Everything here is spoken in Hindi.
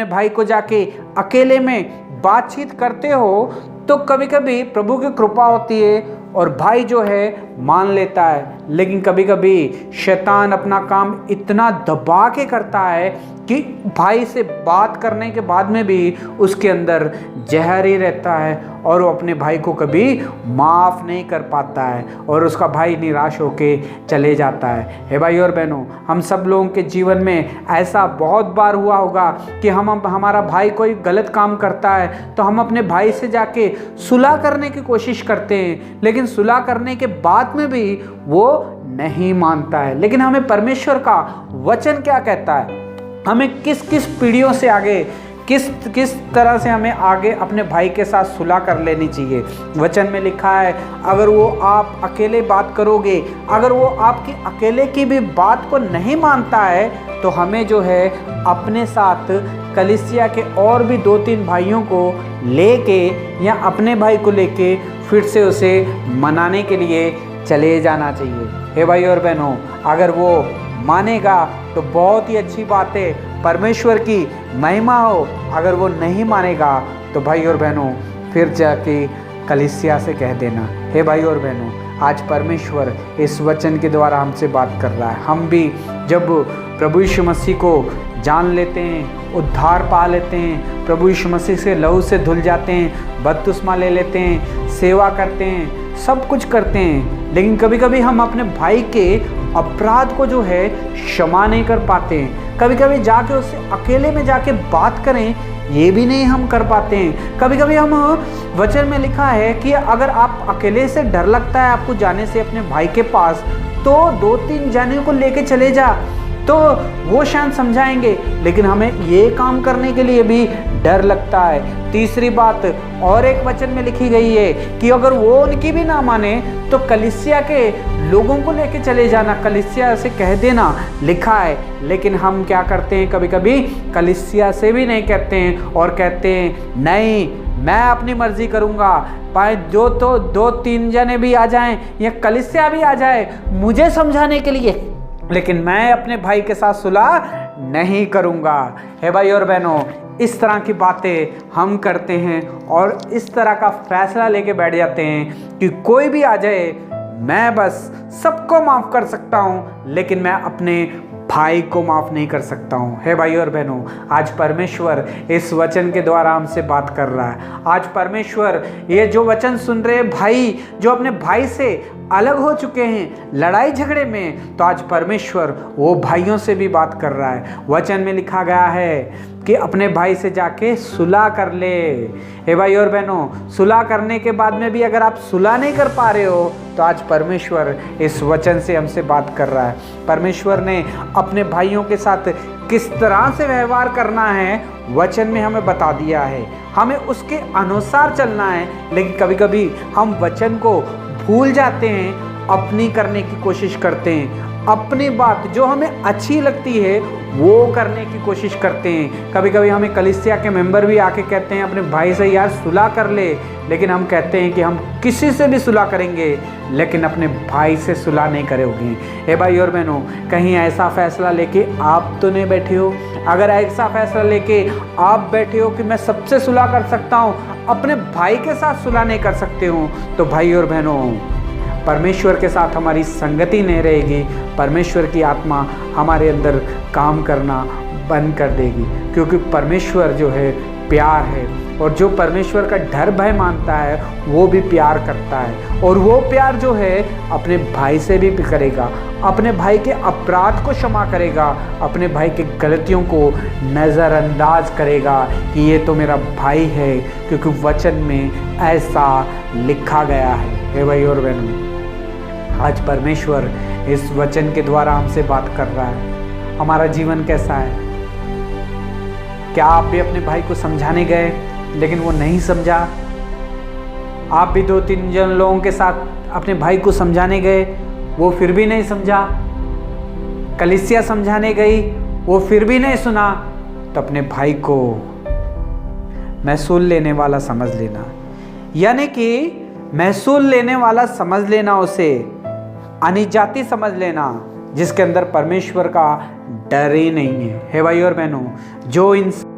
अपने भाई को जाके अकेले में बातचीत करते हो तो कभी कभी प्रभु की कृपा होती है और भाई जो है मान लेता है, लेकिन कभी कभी शैतान अपना काम इतना दबा के करता है कि भाई से बात करने के बाद में भी उसके अंदर जहर ही रहता है और वो अपने भाई को कभी माफ़ नहीं कर पाता है और उसका भाई निराश होके चले जाता है। हे भाई और बहनों, हम सब लोगों के जीवन में ऐसा बहुत बार हुआ होगा कि हमारा भाई कोई गलत काम करता है तो हम अपने भाई से जाके सुलह करने की कोशिश करते हैं, लेकिन सुलह करने के बाद में भी वो नहीं मानता है। लेकिन हमें परमेश्वर का वचन क्या कहता है, हमें किस किस पीढ़ियों से आगे किस तरह से हमें आगे अपने भाई के साथ सुलह कर लेनी चाहिए। वचन में लिखा है, अगर वो आप अकेले बात करोगे, अगर वो आपकी अकेले की भी बात को नहीं मानता है तो हमें जो है अपने साथ कलीसिया के और भी 2-3 भाइयों को लेके या अपने भाई को लेके फिर से उसे मनाने के लिए चले जाना चाहिए। हे भाई और बहनों, अगर वो मानेगा तो बहुत ही अच्छी बात है, परमेश्वर की महिमा हो। अगर वो नहीं मानेगा तो भाई और बहनों फिर जाके कलीसिया से कह देना। हे भाई और बहनों, आज परमेश्वर इस वचन के द्वारा हमसे बात कर रहा है। हम भी जब प्रभु यीशु मसीह को जान लेते हैं, उद्धार पा लेते हैं, प्रभु यीशु मसीह से लहू से धुल जाते हैं, बपतिस्मा ले लेते हैं, सेवा करते हैं, सब कुछ करते हैं, लेकिन कभी कभी हम अपने भाई के अपराध को जो है क्षमा नहीं कर पाते हैं। कभी कभी जाके उससे अकेले में जाके बात करें, ये भी नहीं हम कर पाते हैं। कभी कभी हम वचन में लिखा है कि अगर आप अकेले से डर लगता है आपको जाने से अपने भाई के पास, तो 2-3 जने को लेके चले जा, तो वो शायद समझाएंगे, लेकिन हमें ये काम करने के लिए भी डर लगता है। तीसरी बात और एक वचन में लिखी गई है कि अगर वो उनकी भी ना माने तो कलीसिया के लोगों को लेके चले जाना, कलीसिया से कह देना, लिखा है। लेकिन हम क्या करते हैं, कभी कभी कलीसिया से भी नहीं कहते हैं और कहते हैं नहीं, मैं अपनी मर्जी करूँगा, पाए जो तो 2-3 जने भी आ जाएं या कलीसिया भी आ जाए मुझे समझाने के लिए, लेकिन मैं अपने भाई के साथ सुलह नहीं करूँगा। हे भाई और बहनों, इस तरह की बातें हम करते हैं और इस तरह का फैसला लेके बैठ जाते हैं कि कोई भी आ जाए, मैं बस सबको माफ़ कर सकता हूँ लेकिन मैं अपने भाई को माफ़ नहीं कर सकता हूँ। हे भाई और बहनों, आज परमेश्वर इस वचन के द्वारा हमसे बात कर रहा है। आज परमेश्वर ये जो वचन सुन रहे भाई जो अपने भाई से अलग हो चुके हैं लड़ाई झगड़े में, तो आज परमेश्वर वो भाइयों से भी बात कर रहा है। वचन में लिखा गया है कि अपने भाई से जाके सुलह कर ले। हे भाई और बहनों, सुलह करने के बाद में भी अगर आप सुलह नहीं कर पा रहे हो तो आज परमेश्वर इस वचन से हमसे बात कर रहा है। परमेश्वर ने अपने भाइयों के साथ किस तरह से व्यवहार करना है वचन में हमें बता दिया है, हमें उसके अनुसार चलना है। लेकिन कभी कभी हम वचन को भूल जाते हैं, अपनी करने की कोशिश करते हैं, अपनी बात जो हमें अच्छी लगती है वो करने की कोशिश करते हैं। कभी कभी हमें कलीसिया के मेंबर भी आके कहते हैं अपने भाई से यार सुलह कर ले, लेकिन हम कहते हैं कि हम किसी से भी सुलह करेंगे लेकिन अपने भाई से सुलह नहीं करोगे। हे भाई और बहनों, कहीं ऐसा फैसला लेके आप तो नहीं बैठे हो? अगर ऐसा फैसला लेके आप बैठे हो कि मैं सबसे सुलह कर सकता हूँ, अपने भाई के साथ सुलह नहीं कर सकते हो, तो भाई और बहनों, परमेश्वर के साथ हमारी संगति नहीं रहेगी, परमेश्वर की आत्मा हमारे अंदर काम करना बंद कर देगी। क्योंकि परमेश्वर जो है प्यार है और जो परमेश्वर का डर भय मानता है वो भी प्यार करता है, और वो प्यार जो है अपने भाई से भी करेगा, अपने भाई के अपराध को क्षमा करेगा, अपने भाई के गलतियों को नज़रअंदाज करेगा कि ये तो मेरा भाई है, क्योंकि वचन में ऐसा लिखा गया है। हे भाई और बहनों, आज परमेश्वर इस वचन के द्वारा हमसे बात कर रहा है। हमारा जीवन कैसा है? क्या आप भी अपने भाई को समझाने गए लेकिन वो नहीं समझा? आप भी 2-3 जन लोगों के साथ अपने भाई को समझाने गए, वो फिर भी नहीं समझा? कलीसिया समझाने गई, वो फिर भी नहीं सुना? तो अपने भाई को महसूल लेने वाला समझ लेना, यानी कि महसूल लेने वाला समझ लेना, उसे अनिजाति समझ लेना जिसके अंदर परमेश्वर का डर ही नहीं है। हे भाई और बहनों, जो इंसान